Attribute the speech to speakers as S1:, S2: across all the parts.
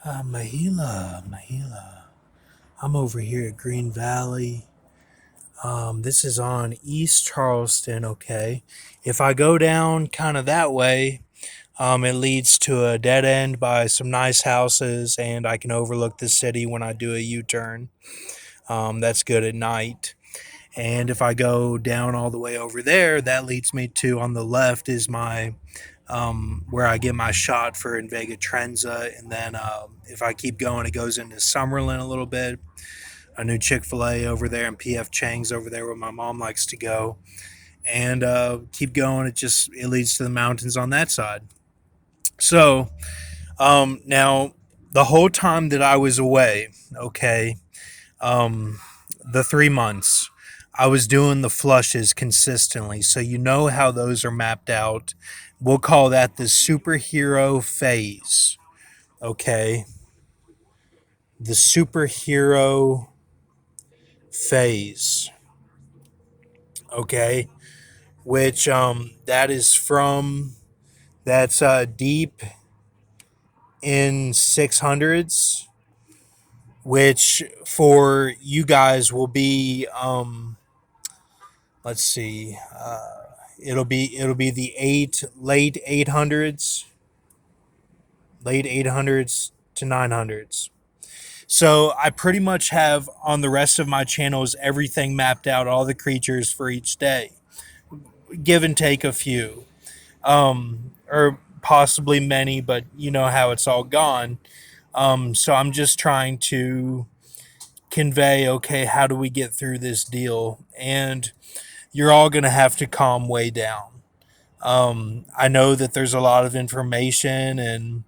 S1: Mahila. I'm over here at Green Valley. This is on East Charleston, okay? If I go down kind of that way, it leads to a dead end by some nice houses, and I can overlook the city when I do a U turn. That's good at night. And if I go down all the way over there, that leads me to on the left is my where I get my shot for Invega Trenza. And then if I keep going, it goes into Summerlin a little bit. A new Chick-fil-A over there, and PF Chang's over there where my mom likes to go. And keep going. It leads to the mountains on that side. So now the whole time that I was away, okay, um, the 3 months, I was doing the flushes consistently. So you know how those are mapped out. We'll call that the superhero phase. Okay. The superhero phase. Okay. Which that is from that's deep in 600s, which for you guys will be let's see, it'll be the late 800s to 900s. So I pretty much have on the rest of my channels everything mapped out, all the creatures for each day, give and take a few, or possibly many, but you know how it's all gone. So I'm just trying to convey, okay, how do we get through this deal? And you're all going to have to calm way down. I know that there's a lot of information and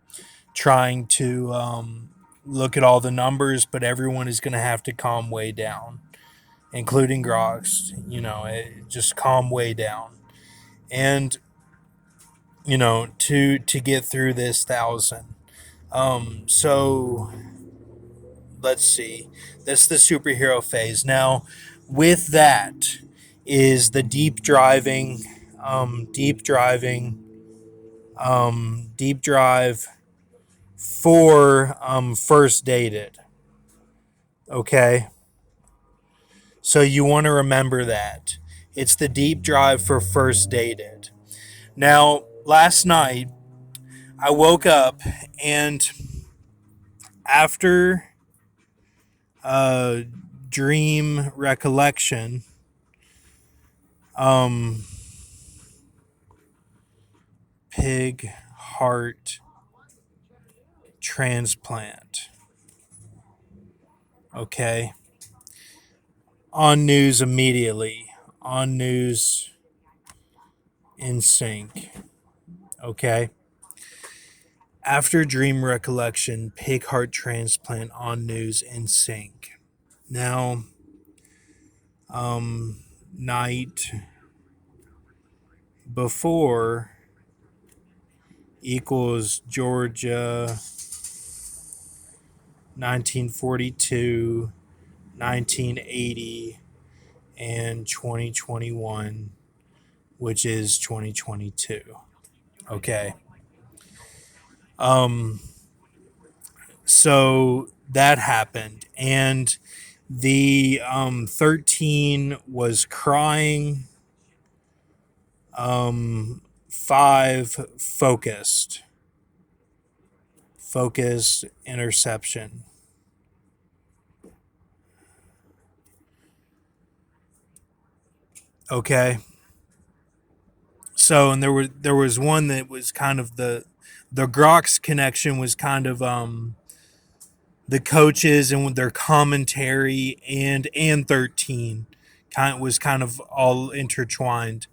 S1: trying to look at all the numbers, but everyone is going to have to calm way down, including Grox. Just calm way down, and to get through this 1,000. So let's see. That's the superhero phase. Now, with that is the deep drive for first dated. Okay, so you want to remember that it's the deep drive for first dated. Now, last night I woke up and after uh, dream recollection, um, pig heart transplant. Okay. On news immediately. On news in sync. Okay. After dream recollection, pig heart transplant on news in sync. Now, night before equals Georgia 1942, 1980, and 2021, which is 2022. Okay. Um, so that happened, and the 13 was crying. 5 focused interception. Okay. So, and there was one that was kind of the Grox connection was kind of the coaches and with their commentary and 13 kind of all intertwined.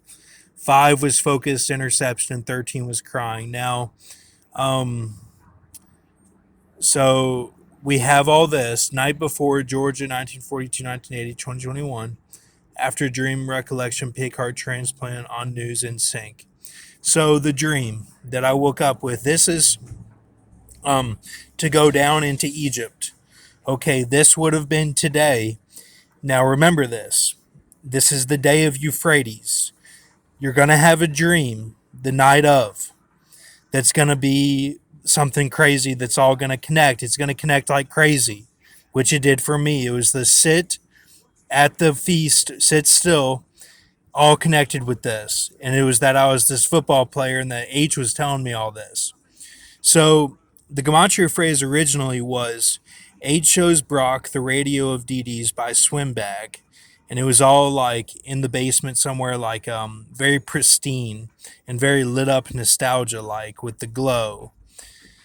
S1: 5 was focused interception, 13 was crying. Now, um, so we have all this night before Georgia 1942, 1980, 2021. After dream recollection, pig heart transplant on news in sync. So the dream that I woke up with, this is to go down into Egypt. Okay, this would have been today. Now remember this. This is the day of Euphrates. You're going to have a dream the night of that's going to be something crazy that's all going to connect. It's going to connect like crazy, which it did for me. It was the sit at the feast, sit still, all connected with this. And it was that I was this football player and that H was telling me all this. So the gematria phrase originally was H shows Brock the radio of DD's by Swimbag. And it was all like in the basement somewhere, like very pristine and very lit up nostalgia like with the glow.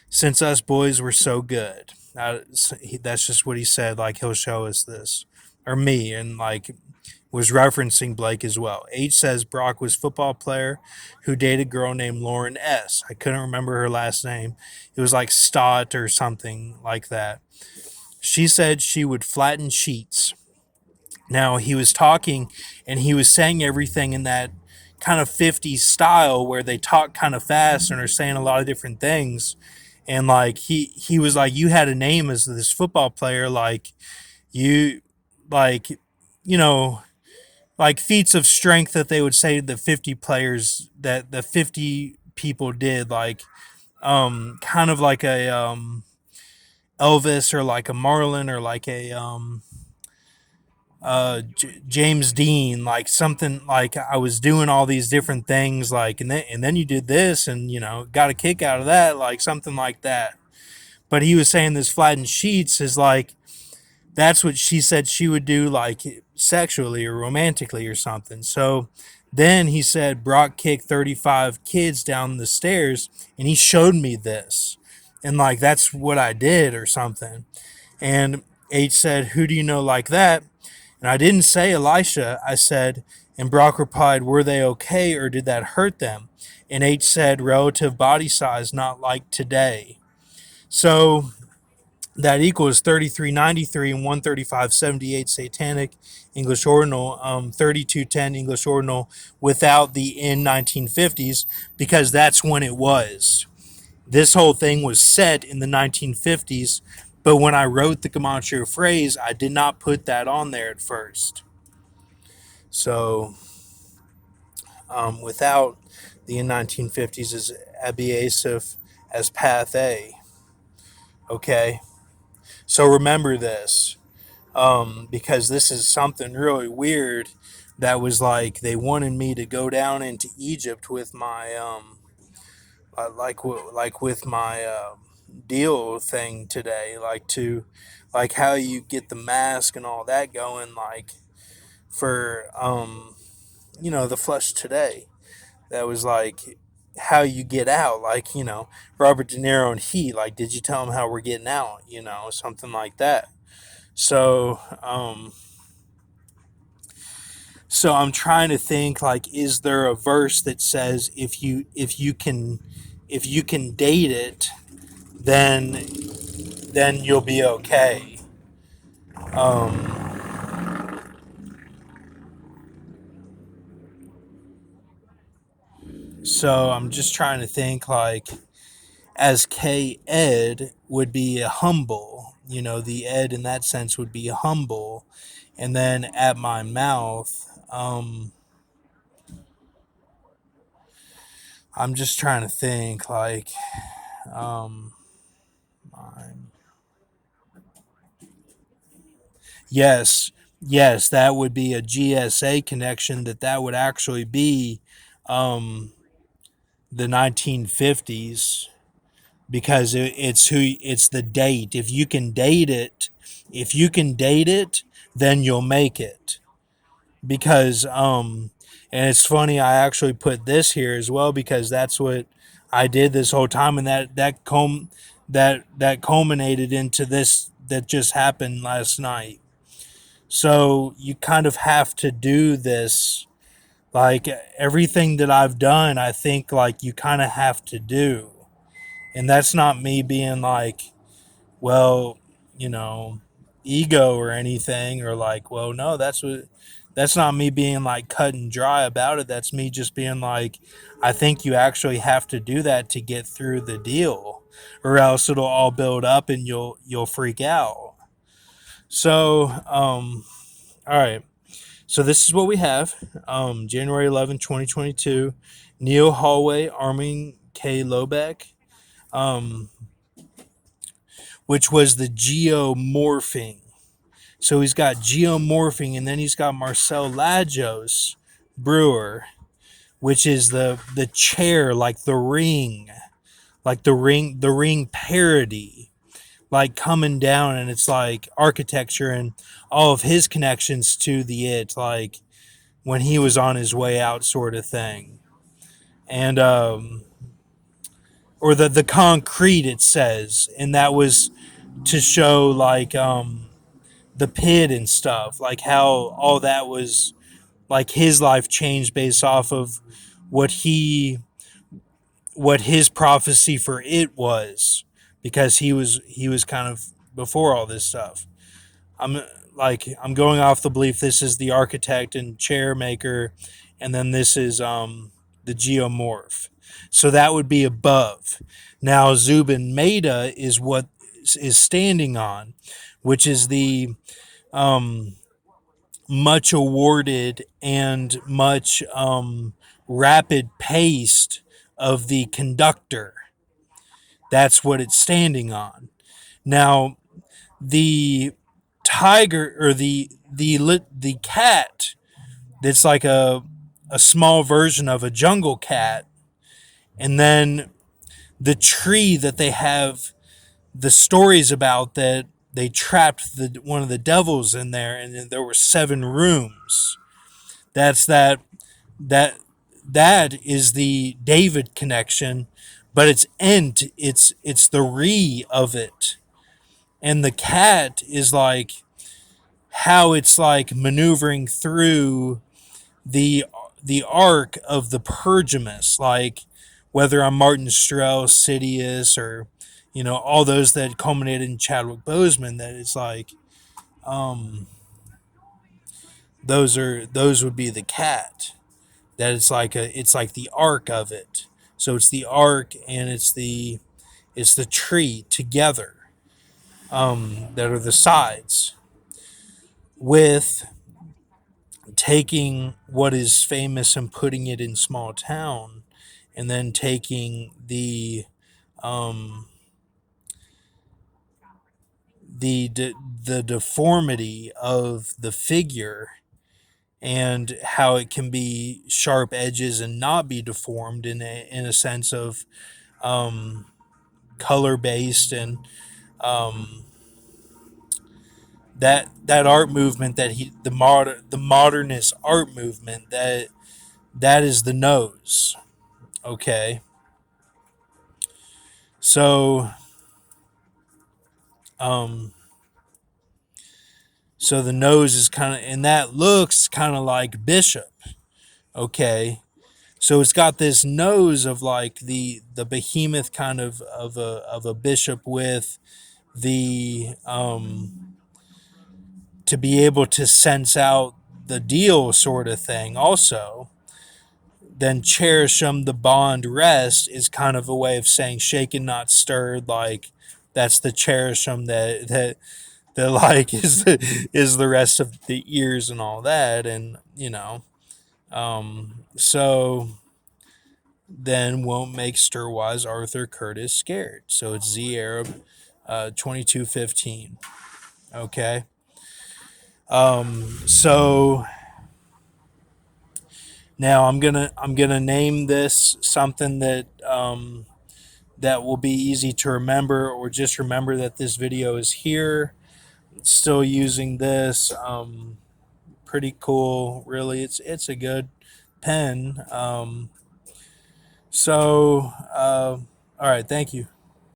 S1: Since us boys were so good. That's just what he said. Like he'll show us this, or me, and like was referencing Blake as well. H says Brock was a football player who dated a girl named Lauren S. I couldn't remember her last name. It was like Stott or something like that. She said she would flatten sheets. Now he was talking and he was saying everything in that kind of 50s style where they talk kind of fast and are saying a lot of different things. And like he was like, you had a name as this football player, like you, like, you know, like feats of strength that they would say the 50 players, that the 50 people did, like kind of like a Elvis or like a Marlon or like a James Dean, like something like I was doing all these different things, like and then you did this, and got a kick out of that, like something like that. But he was saying this flattened sheets is like that's what she said she would do, like sexually or romantically or something. So then he said Brock kicked 35 kids down the stairs, and he showed me this, and like that's what I did or something. And H said, "Who do you know like that?" And I didn't say Elisha. I said, and Brock replied, "Were they okay or did that hurt them?" And H said, "Relative body size, not like today." So that equals 3393 and 13578 Satanic English Ordinal, 3210 English Ordinal without the in 1950s, because that's when it was. This whole thing was set in the 1950s, but when I wrote the gematria phrase, I did not put that on there at first. So without the in 1950s is abiasive as path A. Okay, so remember this, because this is something really weird that was like they wanted me to go down into Egypt with my like with my deal thing today, like to like how you get the mask and all that going, like for the flesh today. That was like how you get out, like Robert De Niro and Heat. Like, did you tell him how we're getting out? Something like that. So so I'm trying to think, like, is there a verse that says if you can date it, then you'll be okay. Um, so I'm just trying to think, like, as K ed would be a humble, the ed in that sense would be humble, and then at my mouth, I'm just trying to think, like, um, I'm yes, yes, that would be a GSA connection. That would actually be um, the 1950s, because it's the date. If you can date it, then you'll make it. Because and it's funny, I actually put this here as well because that's what I did this whole time, and that culminated into this that just happened last night. So you kind of have to do this, like everything that I've done, I think like you kind of have to do. And that's not me being like, well, you know, ego or anything, or like, well, no, that's not me being like cut and dry about it. That's me just being like, I think you actually have to do that to get through the deal, or else it'll all build up and you'll freak out. So, all right. So this is what we have. January 11, 2022. Neil Hallway, Armin K. Lobeck. um, which was the geomorphing. So he's got geomorphing, and then he's got Marcel Lajos Brewer, which is the chair, like the ring parody, like coming down, and it's like architecture and all of his connections to the it, like when he was on his way out, sort of thing. And or the concrete, it says, and that was to show like the pit and stuff, like how all that was, like his life changed based off of what his prophecy for it was, because he was kind of before all this stuff. I'm going off the belief this is the architect and chair maker, and then this is the geomorph. So that would be above. Now Zubin Mehta is what is standing on, which is the um, much awarded and much rapid paced of the conductor. That's what it's standing on. Now the tiger, or the cat, that's like a small version of a jungle cat, and then the tree that they have the stories about, that they trapped one of the devils in there, and there were 7 rooms. That's that that is the David connection, but it's Ent. It's the re of it, and the cat is like how it's like maneuvering through the the arc of the Pergamus, like whether I'm Martin Strauss, Sidious, or all those that culminated in Chadwick Boseman. That it's like um, those would be the cat. That it's like the arc of it. So it's the arc and it's the tree together, that are the sides, with taking what is famous and putting it in small town, and then taking um, the deformity of the figure, and how it can be sharp edges and not be deformed in a sense of um, color based, and um, that art movement, that the modernist art movement, that is the nose. Okay, so um, so the nose is kind of, and that looks kind of like Bishop. Okay, so it's got this nose of like the behemoth kind of a bishop, with the to be able to sense out the deal, sort of thing. Also, then cherish them, the bond rest, is kind of a way of saying shaken not stirred, like that's the cherish them, that like is the rest of the ears and all that. And so then won't make stirwise Arthur Curtis scared. So it's Z Arab 2215. Okay. So now I'm gonna name this something that will be easy to remember, or just remember that this video is here. Still using this. Pretty cool, really. It's a good pen. So all right, thank you.